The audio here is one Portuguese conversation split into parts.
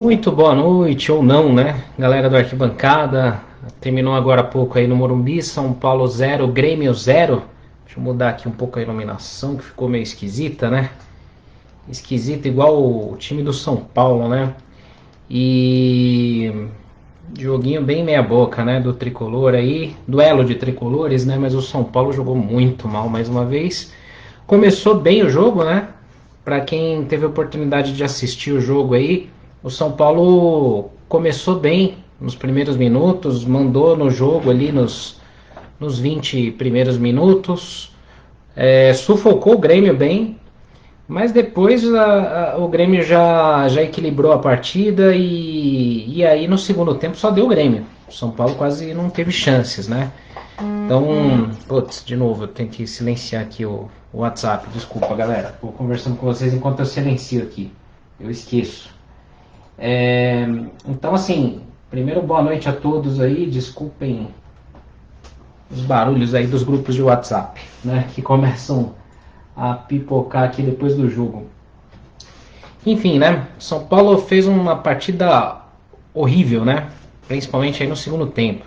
Muito boa noite, ou não, né? Galera do Arquibancada, terminou agora há pouco aí no Morumbi, São Paulo 0, Grêmio 0. Deixa eu mudar aqui um pouco a iluminação, que ficou meio esquisita, né? Esquisita igual o time do São Paulo, né? E joguinho bem meia boca, né? Do Tricolor aí, duelo de tricolores, né? Mas o São Paulo jogou muito mal mais uma vez. Começou bem o jogo, né? Para quem teve a oportunidade de assistir o jogo aí, o São Paulo começou bem nos primeiros minutos, mandou no jogo ali nos 20 primeiros minutos, sufocou o Grêmio bem, mas depois o Grêmio já equilibrou a partida e aí no segundo tempo só deu o Grêmio. O São Paulo quase não teve chances, né? Então, putz, de novo, eu tenho que silenciar aqui o WhatsApp. Desculpa, galera. Estou conversando com vocês enquanto eu silencio aqui. Eu esqueço. Então, assim, primeiro boa noite a todos aí. Desculpem os barulhos aí dos grupos de WhatsApp, né? Que começam a pipocar aqui depois do jogo. Enfim, né? São Paulo fez uma partida horrível, né? Principalmente aí no segundo tempo.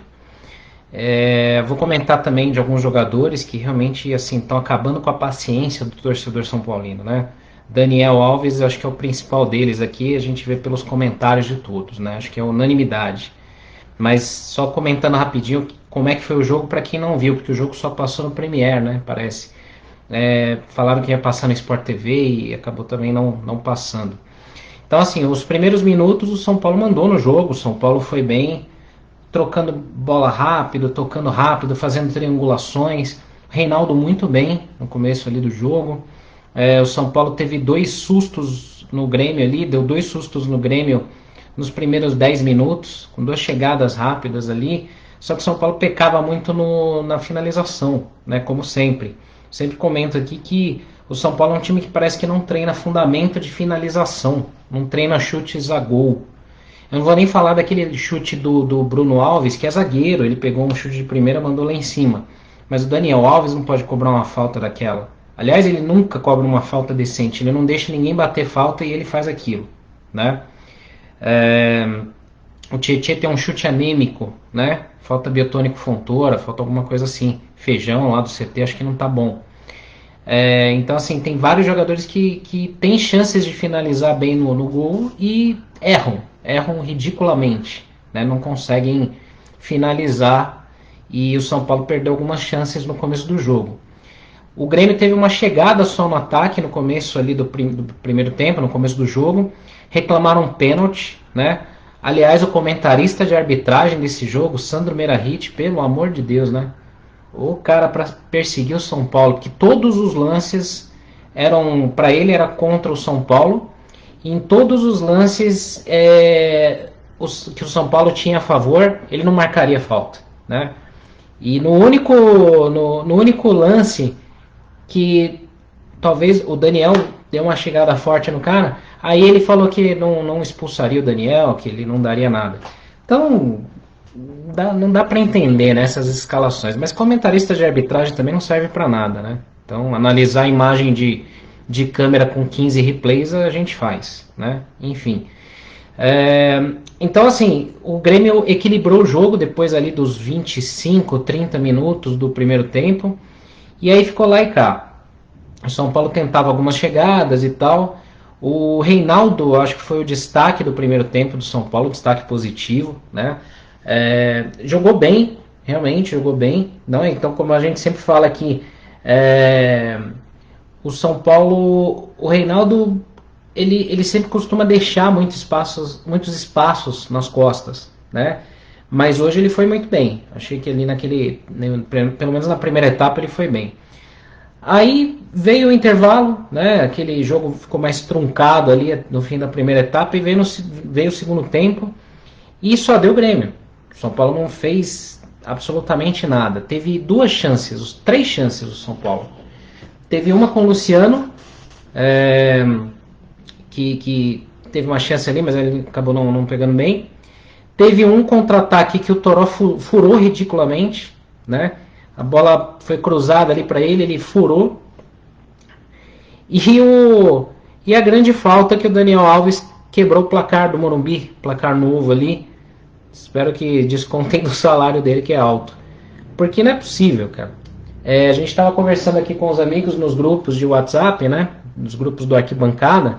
Vou comentar também de alguns jogadores que realmente assim estão acabando com a paciência do torcedor são paulino, né? Daniel Alves, acho que é o principal deles aqui, a gente vê pelos comentários de todos, né? Acho que é unanimidade. Mas só comentando rapidinho como é que foi o jogo para quem não viu, porque o jogo só passou no Premiere, né? Parece. Falaram que ia passar no Sport TV e acabou também não passando. Então, assim, os primeiros minutos o São Paulo mandou no jogo, o São Paulo foi bem, trocando bola rápido, tocando rápido, fazendo triangulações. Reinaldo muito bem no começo ali do jogo. O São Paulo teve dois sustos no Grêmio ali, deu dois sustos no Grêmio nos primeiros 10 minutos, com duas chegadas rápidas ali. Só que o São Paulo pecava muito na finalização, né? Como sempre. Sempre comento aqui que o São Paulo é um time que parece que não treina fundamento de finalização, não treina chutes a gol. Eu não vou nem falar daquele chute do Bruno Alves, que é zagueiro, ele pegou um chute de primeira e mandou lá em cima. Mas o Daniel Alves não pode cobrar uma falta daquela. Aliás, ele nunca cobra uma falta decente, ele não deixa ninguém bater falta e ele faz aquilo, né? O Tietchan tem um chute anêmico, né? Falta biotônico Fontoura, falta alguma coisa assim. Feijão lá do CT, acho que não tá bom. Então, assim, tem vários jogadores que têm chances de finalizar bem no gol e erram ridiculamente, né? Não conseguem finalizar e o São Paulo perdeu algumas chances no começo do jogo. O Grêmio teve uma chegada só no ataque no começo ali do primeiro tempo, no começo do jogo, reclamaram um pênalti, né? Aliás, o comentarista de arbitragem desse jogo, Sandro Meirahit, pelo amor de Deus, né? O cara para perseguir o São Paulo, que todos os lances eram, para ele era contra o São Paulo, e em todos os lances que o São Paulo tinha a favor, ele não marcaria falta, né? E no único lance que talvez o Daniel deu uma chegada forte no cara, aí ele falou que não expulsaria o Daniel, que ele não daria nada. Então, não dá para entender nessas escalações, mas comentarista de arbitragem também não serve para nada, né? Então, analisar a imagem de câmera com 15 replays a gente faz, né? Enfim. Então, assim, o Grêmio equilibrou o jogo depois ali dos 25, 30 minutos do primeiro tempo, e aí ficou lá e cá. O São Paulo tentava algumas chegadas e tal. O Reinaldo, acho que foi o destaque do primeiro tempo do São Paulo, destaque positivo, né? Jogou bem, realmente jogou bem. Não, então, como a gente sempre fala aqui, o São Paulo, o Reinaldo, ele sempre costuma deixar muitos espaços nas costas, né? Mas hoje ele foi muito bem. Achei que ali pelo menos na primeira etapa ele foi bem. Aí veio o intervalo, né? Aquele jogo ficou mais truncado ali no fim da primeira etapa e veio o segundo tempo e só deu Grêmio. O São Paulo não fez absolutamente nada. Teve três chances do São Paulo. Teve uma com o Luciano, que teve uma chance ali, mas ele acabou não pegando bem. Teve um contra-ataque que o Toró furou ridiculamente, né? A bola foi cruzada ali para ele furou. E a grande falta que o Daniel Alves quebrou o placar do Morumbi, placar novo ali. Espero que descontem do salário dele, que é alto. Porque não é possível, cara. A gente estava conversando aqui com os amigos nos grupos de WhatsApp, né? Nos grupos do Arquibancada.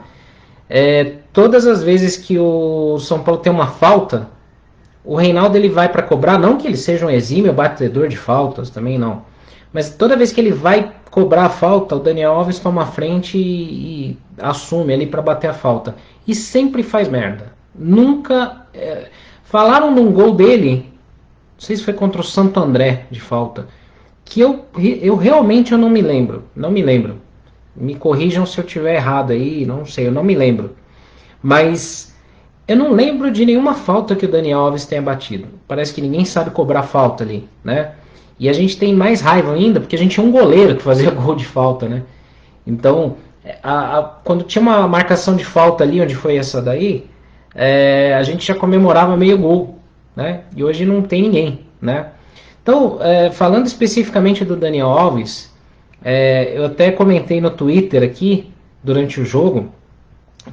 Todas as vezes que o São Paulo tem uma falta, o Reinaldo ele vai para cobrar, não que ele seja um exímio batedor de faltas, também não. Mas toda vez que ele vai cobrar a falta, o Daniel Alves toma a frente e assume ali para bater a falta. E sempre faz merda. Nunca... Falaram num gol dele, não sei se foi contra o Santo André de falta, que eu realmente não me lembro. Não me lembro. Me corrijam se eu tiver errado aí, não sei, eu não me lembro. Mas eu não lembro de nenhuma falta que o Daniel Alves tenha batido. Parece que ninguém sabe cobrar falta ali, né? E a gente tem mais raiva ainda, porque a gente tinha um goleiro que fazia gol de falta, né? Então, quando tinha uma marcação de falta ali, onde foi essa daí, a gente já comemorava meio gol, né? E hoje não tem ninguém, né? Então, falando especificamente do Daniel Alves, eu até comentei no Twitter aqui, durante o jogo,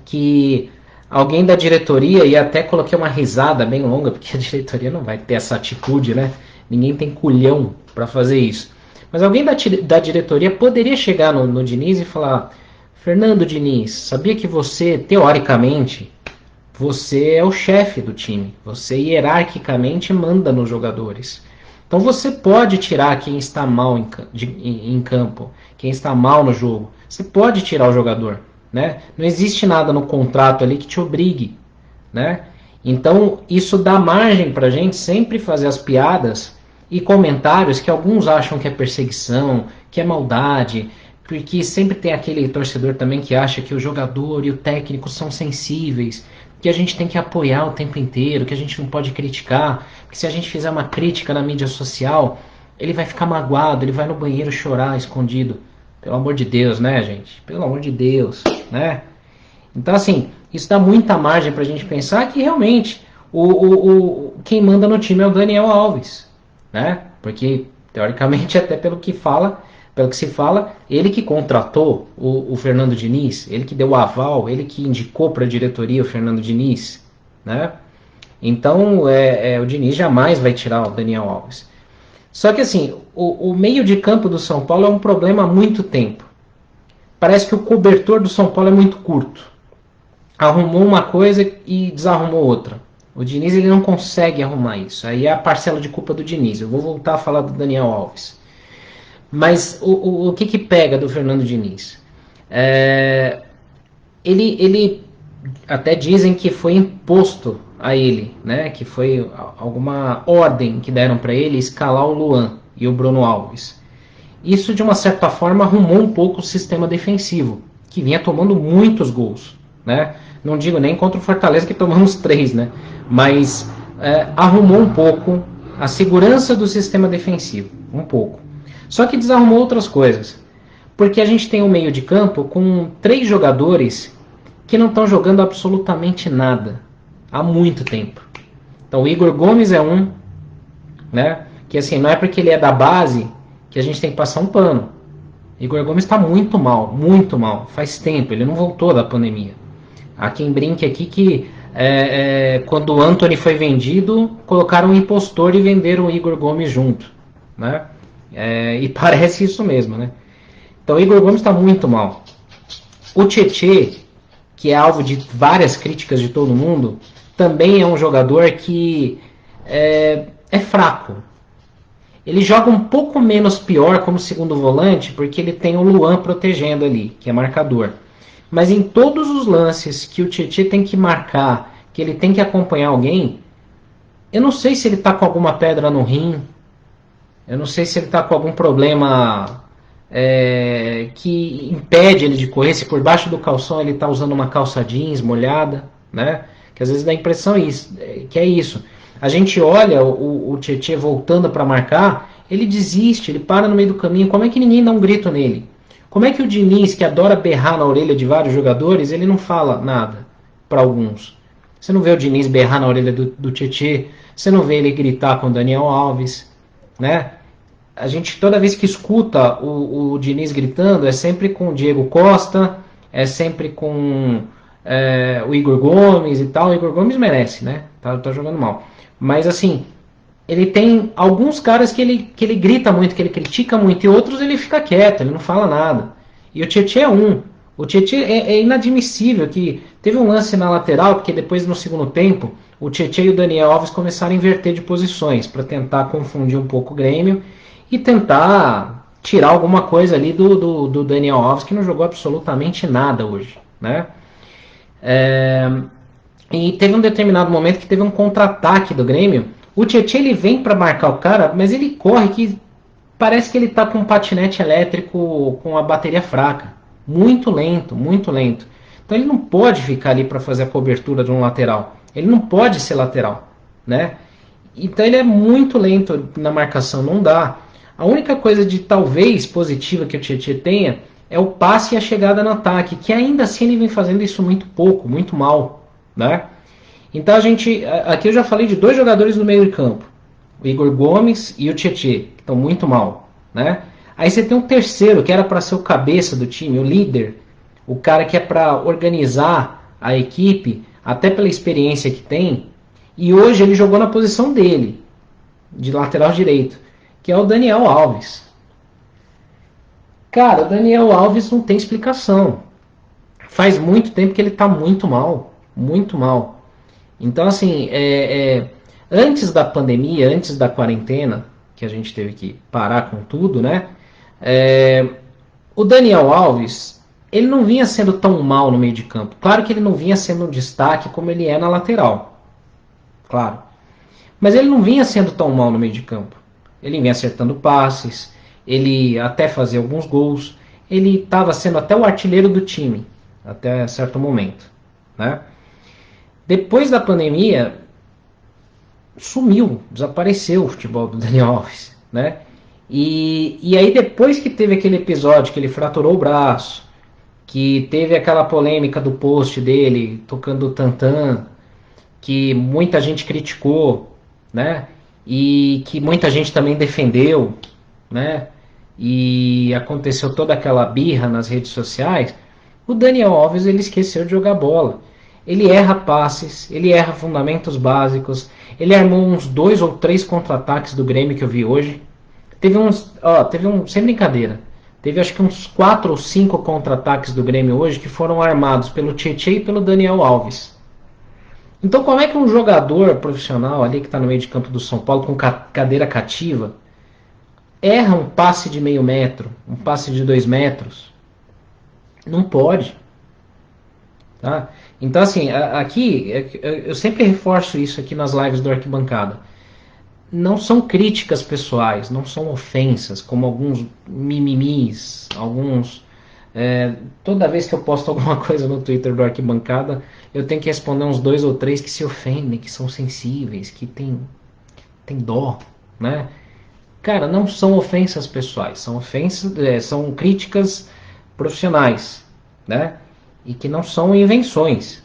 que alguém da diretoria, e até coloquei uma risada bem longa, porque a diretoria não vai ter essa atitude, né? Ninguém tem culhão para fazer isso. Mas alguém da diretoria poderia chegar no Diniz e falar: Fernando Diniz, sabia que você, teoricamente, você é o chefe do time. Você hierarquicamente manda nos jogadores. Então você pode tirar quem está mal em campo, quem está mal no jogo. Você pode tirar o jogador. Né? Não existe nada no contrato ali que te obrigue. Né? Então isso dá margem para a gente sempre fazer as piadas e comentários que alguns acham que é perseguição, que é maldade, porque sempre tem aquele torcedor também que acha que o jogador e o técnico são sensíveis, que a gente tem que apoiar o tempo inteiro, que a gente não pode criticar, porque se a gente fizer uma crítica na mídia social, ele vai ficar magoado, ele vai no banheiro chorar escondido. Pelo amor de Deus, né, gente? Pelo amor de Deus, né? Então, assim, isso dá muita margem pra gente pensar que realmente quem manda no time é o Daniel Alves, né? Porque, teoricamente, até pelo que se fala, ele que contratou o Fernando Diniz, ele que deu o aval, ele que indicou para a diretoria o Fernando Diniz, né? Então, o Diniz jamais vai tirar o Daniel Alves. Só que assim, o meio de campo do São Paulo é um problema há muito tempo. Parece que o cobertor do São Paulo é muito curto. Arrumou uma coisa e desarrumou outra. O Diniz ele não consegue arrumar isso. Aí é a parcela de culpa do Diniz. Eu vou voltar a falar do Daniel Alves. Mas o que pega do Fernando Diniz? Ele até dizem que foi imposto a ele, né? Que foi alguma ordem que deram para ele escalar o Luan e o Bruno Alves. Isso, de uma certa forma, arrumou um pouco o sistema defensivo, que vinha tomando muitos gols, né? Não digo nem contra o Fortaleza, que tomamos 3, né? Mas arrumou um pouco a segurança do sistema defensivo, um pouco. Só que desarrumou outras coisas, porque a gente tem um meio de campo com 3 jogadores que não estão jogando absolutamente nada há muito tempo. Então o Igor Gomes é um, né? Que assim, não é porque ele é da base que a gente tem que passar um pano. Igor Gomes está muito mal, faz tempo, ele não voltou da pandemia. Há quem brinque aqui que quando o Antony foi vendido, colocaram um impostor e venderam o Igor Gomes junto, né? E parece isso mesmo, né? Então o Igor Gomes está muito mal. O Tietê, que é alvo de várias críticas de todo mundo, também é um jogador que é fraco. Ele joga um pouco menos pior como segundo volante, porque ele tem o Luan protegendo ali, que é marcador. Mas em todos os lances que o Tietê tem que marcar, que ele tem que acompanhar alguém, eu não sei se ele está com alguma pedra no rim, eu não sei se ele está com algum problema que impede ele de correr, se por baixo do calção ele está usando uma calça jeans molhada, né? Que às vezes dá a impressão que é isso. A gente olha o Tietê voltando para marcar, ele desiste, ele para no meio do caminho. Como é que ninguém dá um grito nele? Como é que o Diniz, que adora berrar na orelha de vários jogadores, ele não fala nada para alguns? Você não vê o Diniz berrar na orelha do Tietê, você não vê ele gritar com o Daniel Alves, né? A gente, toda vez que escuta o Diniz gritando, é sempre com o Diego Costa, é sempre com o Igor Gomes e tal. O Igor Gomes merece, né? Tá jogando mal. Mas assim, ele tem alguns caras que ele grita muito, que ele critica muito, e outros ele fica quieto, ele não fala nada. E o Tietchan é um. O Tietchan é inadmissível que teve um lance na lateral, porque depois no segundo tempo, o Tietchan e o Daniel Alves começaram a inverter de posições para tentar confundir um pouco o Grêmio e tentar tirar alguma coisa ali do Daniel Alves, que não jogou absolutamente nada hoje, né? E teve um determinado momento que teve um contra-ataque do Grêmio. O Tietchan ele vem para marcar o cara, mas ele corre que parece que ele tá com um patinete elétrico com a bateria fraca. Muito lento, muito lento. Então ele não pode ficar ali para fazer a cobertura de um lateral. Ele não pode ser lateral, né? Então ele é muito lento na marcação, não dá. A única coisa de talvez positiva que o Tietchan tenha é o passe e a chegada no ataque, que ainda assim ele vem fazendo isso muito pouco, muito mal, né? Então aqui eu já falei de dois jogadores no meio de campo, o Igor Gomes e o Tietchan, que estão muito mal, né? Aí você tem um terceiro que era para ser o cabeça do time, o líder, o cara que é para organizar a equipe, até pela experiência que tem, e hoje ele jogou na posição dele, de lateral direito, que é o Daniel Alves. Cara, o Daniel Alves não tem explicação. Faz muito tempo que ele está muito mal, muito mal. Então, assim, antes da pandemia, antes da quarentena, que a gente teve que parar com tudo, né? O Daniel Alves, ele não vinha sendo tão mal no meio de campo. Claro que ele não vinha sendo um destaque como ele é na lateral. Claro. Mas ele não vinha sendo tão mal no meio de campo. Ele vinha acertando passes, ele até fazia alguns gols. Ele estava sendo até o artilheiro do time, até certo momento, né? Depois da pandemia, sumiu, desapareceu o futebol do Daniel Alves, né? E aí depois que teve aquele episódio que ele fraturou o braço, que teve aquela polêmica do post dele tocando o tantã, que muita gente criticou, né? E que muita gente também defendeu, né? E aconteceu toda aquela birra nas redes sociais. O Daniel Alves ele esqueceu de jogar bola. Ele erra passes, ele erra fundamentos básicos. Ele armou uns 2 ou 3 contra-ataques do Grêmio que eu vi hoje. Sem brincadeira. Teve acho que uns 4 ou 5 contra-ataques do Grêmio hoje que foram armados pelo Tietchan e pelo Daniel Alves. Então como é que um jogador profissional ali que está no meio de campo do São Paulo com cadeira cativa erra um passe de meio metro, um passe de 2 metros? Não pode. Tá? Então assim, aqui eu sempre reforço isso aqui nas lives do Arquibancada. Não são críticas pessoais, não são ofensas, como alguns mimimis, alguns... toda vez que eu posto alguma coisa no Twitter do Arquibancada, eu tenho que responder uns 2 ou 3 que se ofendem, que são sensíveis, que tem dó, né? Cara, não são ofensas pessoais, são ofensas, são críticas profissionais, né? E que não são invenções.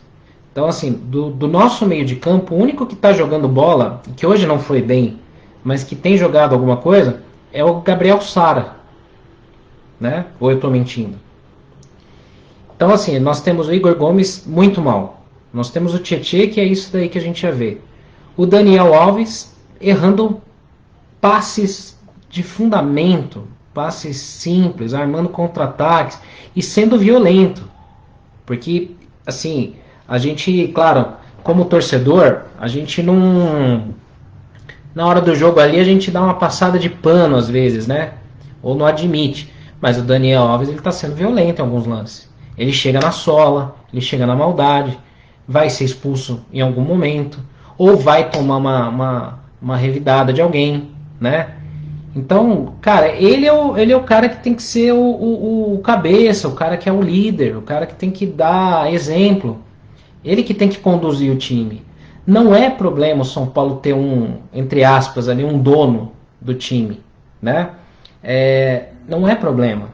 Então, assim, do nosso meio de campo, o único que está jogando bola, que hoje não foi bem, mas que tem jogado alguma coisa, é o Gabriel Sara, né? Ou eu estou mentindo? Então, assim, nós temos o Igor Gomes muito mal. Nós temos o Tietchan, que é isso daí que a gente já vê. O Daniel Alves errando passes de fundamento, passes simples, armando contra-ataques e sendo violento. Porque, assim, a gente, claro, como torcedor, a gente não... Na hora do jogo ali, a gente dá uma passada de pano às vezes, né? Ou não admite. Mas o Daniel Alves, ele tá sendo violento em alguns lances. Ele chega na sola, ele chega na maldade, vai ser expulso em algum momento, ou vai tomar uma revidada de alguém, né? Então, cara, ele é o cara que tem que ser o cabeça, o cara que é o líder, o cara que tem que dar exemplo. Ele que tem que conduzir o time. Não é problema o São Paulo ter entre aspas, ali, um dono do time, né? Não é problema.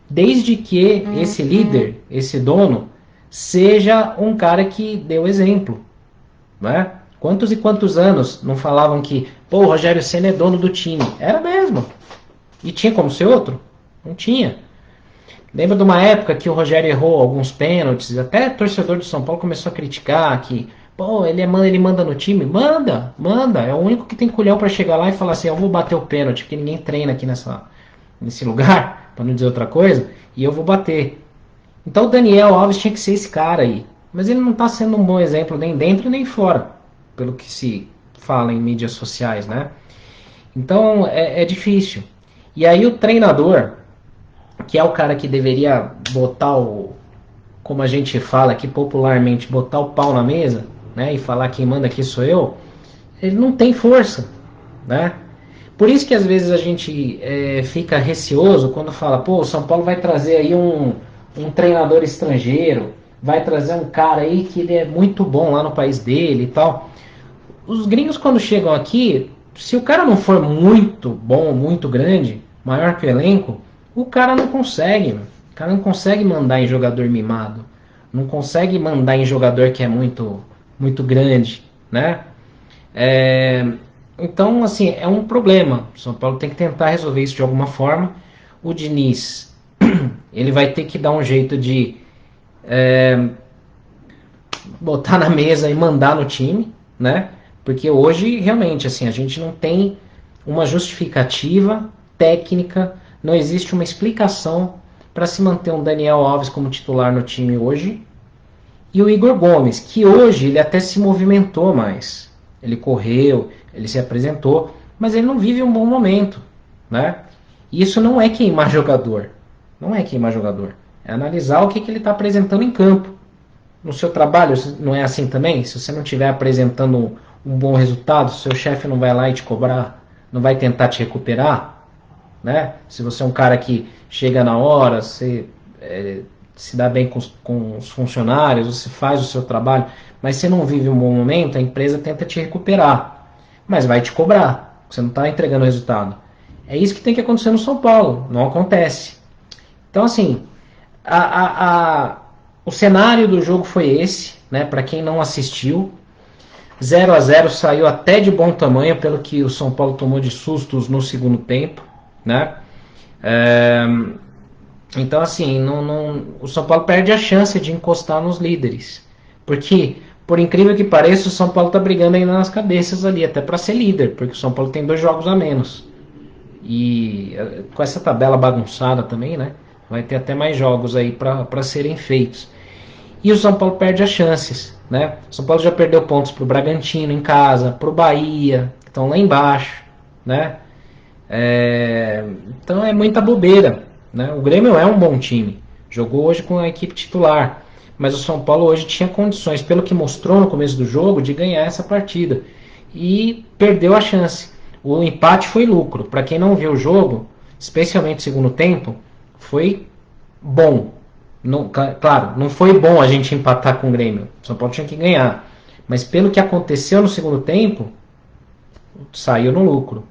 Desde que esse líder, esse dono, seja um cara que dê o exemplo, né? Quantos e quantos anos não falavam que o Rogério Ceni é dono do time? Era mesmo. E tinha como ser outro? Não tinha. Lembra de uma época que o Rogério errou alguns pênaltis, até torcedor do São Paulo começou a criticar que, pô, ele manda no time? Manda. É o único que tem culhão para chegar lá e falar assim, eu vou bater o pênalti, porque ninguém treina aqui nesse lugar, para não dizer outra coisa, e eu vou bater. Então o Daniel Alves tinha que ser esse cara aí. Mas ele não está sendo um bom exemplo nem dentro nem fora, pelo que se fala em mídias sociais, né? Então é difícil. E aí o treinador, que é o cara que deveria botar o, como a gente fala aqui popularmente, botar o pau na mesa, né? E falar quem manda aqui sou eu, ele não tem força, né? Por isso que às vezes a gente fica receoso quando fala, pô, o São Paulo vai trazer aí um treinador estrangeiro, vai trazer um cara aí que ele é muito bom lá no país dele e tal. Os gringos quando chegam aqui, se o cara não for muito bom, muito grande, maior que o elenco, o cara não consegue. O cara não consegue mandar em jogador mimado. Não consegue mandar em jogador que é muito grande, né? É, então, assim, é um problema. O São Paulo tem que tentar resolver isso de alguma forma. O Diniz, ele vai ter que dar um jeito de botar na mesa e mandar no time, né? Porque hoje, realmente, assim, a gente não tem uma justificativa técnica, não existe uma explicação para se manter um Daniel Alves como titular no time hoje e o Igor Gomes, que hoje ele até se movimentou mais. Ele correu, ele se apresentou, mas ele não vive um bom momento, né? E isso não é queimar jogador. Não é queimar jogador. É analisar o que ele está apresentando em campo. No seu trabalho não é assim também? Se você não estiver apresentando um bom resultado, seu chefe não vai lá e te cobrar, não vai tentar te recuperar, né? Se você é um cara que chega na hora, você se dá bem com os funcionários, você faz o seu trabalho, mas você não vive um bom momento, a empresa tenta te recuperar, mas vai te cobrar, você não está entregando resultado. É isso que tem que acontecer no São Paulo, não acontece. Então, assim, a, a, a, o cenário do jogo foi esse, né? Para quem não assistiu, 0-0 saiu até de bom tamanho, pelo que o São Paulo tomou de sustos no segundo tempo, né? É, então, assim, o São Paulo perde a chance de encostar nos líderes. Porque, por incrível que pareça, o São Paulo está brigando ainda nas cabeças ali, até para ser líder, porque o São Paulo tem 2 jogos a menos. E com essa tabela bagunçada também, né? Vai ter até mais jogos aí para serem feitos. E o São Paulo perde as chances, né? O São Paulo já perdeu pontos para o Bragantino em casa, para o Bahia, que estão lá embaixo, né? Então é muita bobeira, né? O Grêmio é um bom time, jogou hoje com a equipe titular, mas o São Paulo hoje tinha condições, pelo que mostrou no começo do jogo, de ganhar essa partida e perdeu a chance. O empate foi lucro. Para quem não viu o jogo, especialmente o segundo tempo, foi bom. Não, claro, não foi bom a gente empatar com o Grêmio. O São Paulo tinha que ganhar. Mas pelo que aconteceu no segundo tempo, saiu no lucro.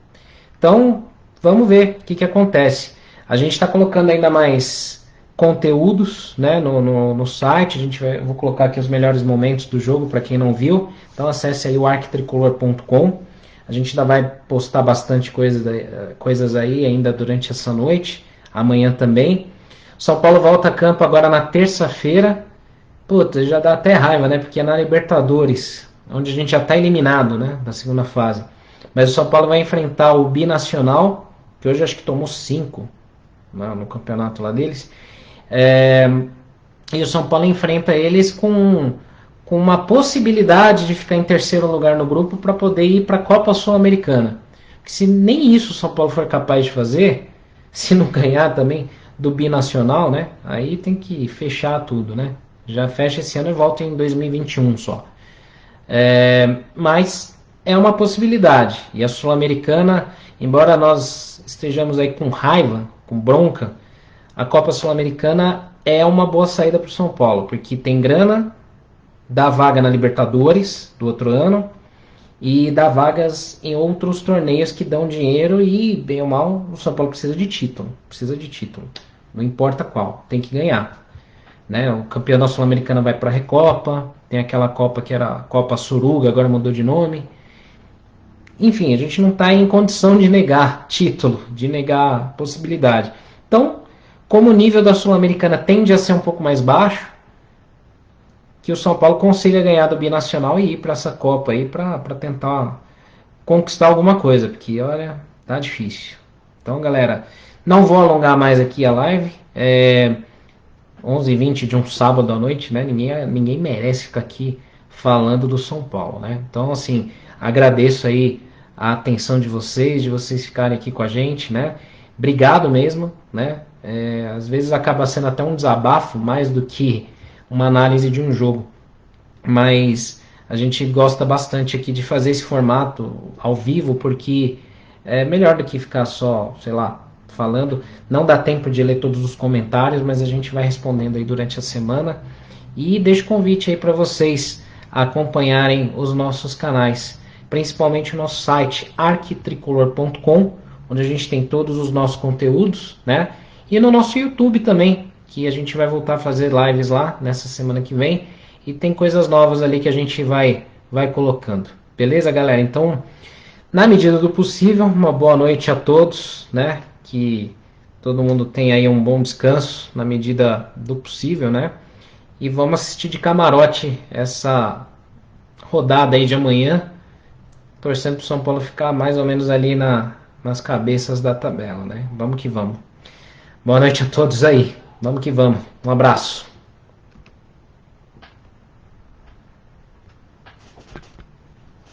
Então, vamos ver o que acontece. A gente está colocando ainda mais conteúdos, né, no site. Eu vou colocar aqui os melhores momentos do jogo para quem não viu. Então acesse aí o arquitricolor.com. A gente ainda vai postar bastante coisas aí ainda durante essa noite. Amanhã também. São Paulo volta a campo agora na terça-feira. Puta, já dá até raiva, né? Porque é na Libertadores, onde a gente já está eliminado, né? Da segunda fase. Mas o São Paulo vai enfrentar o Binacional, que hoje acho que tomou 5 no campeonato lá deles. E o São Paulo enfrenta eles com uma possibilidade de ficar em terceiro lugar no grupo para poder ir para a Copa Sul-Americana. Se nem isso o São Paulo for capaz de fazer, se não ganhar também do Binacional, né? Aí tem que fechar tudo, né? Já fecha esse ano e volta em 2021 só. Mas é uma possibilidade. E a Sul-Americana, embora nós estejamos aí com raiva, com bronca, a Copa Sul-Americana é uma boa saída para o São Paulo, porque tem grana, dá vaga na Libertadores do outro ano e dá vagas em outros torneios que dão dinheiro e, bem ou mal, o São Paulo precisa de título. Precisa de título. Não importa qual, tem que ganhar. Né? O campeão da Sul-Americana vai para a Recopa, tem aquela Copa que era a Copa Suruga, agora mudou de nome. Enfim, a gente não está em condição de negar título, de negar possibilidade. Então, como o nível da Sul-Americana tende a ser um pouco mais baixo, que o São Paulo consiga ganhar do Binacional e ir para essa Copa aí para tentar conquistar alguma coisa, porque olha, tá difícil. Então, galera, não vou alongar mais aqui a live. 11h20 de um sábado à noite, né? Ninguém merece ficar aqui falando do São Paulo, né? Então, assim, agradeço aí a atenção de vocês ficarem aqui com a gente, né? Obrigado mesmo, né? Às vezes acaba sendo até um desabafo mais do que uma análise de um jogo, mas a gente gosta bastante aqui de fazer esse formato ao vivo, porque é melhor do que ficar só, sei lá, falando. Não dá tempo de ler todos os comentários, mas a gente vai respondendo aí durante a semana. E deixo convite aí para vocês acompanharem os nossos canais, principalmente o nosso site arquitricolor.com, onde a gente tem todos os nossos conteúdos, né? E no nosso YouTube também, que a gente vai voltar a fazer lives lá nessa semana que vem. E tem coisas novas ali que a gente vai colocando. Beleza, galera? Então, na medida do possível, uma boa noite a todos, né? Que todo mundo tenha aí um bom descanso na medida do possível, né? E vamos assistir de camarote essa rodada aí de amanhã, torcendo para o São Paulo ficar mais ou menos ali nas cabeças da tabela, né? Vamos que vamos. Boa noite a todos aí. Vamos que vamos. Um abraço.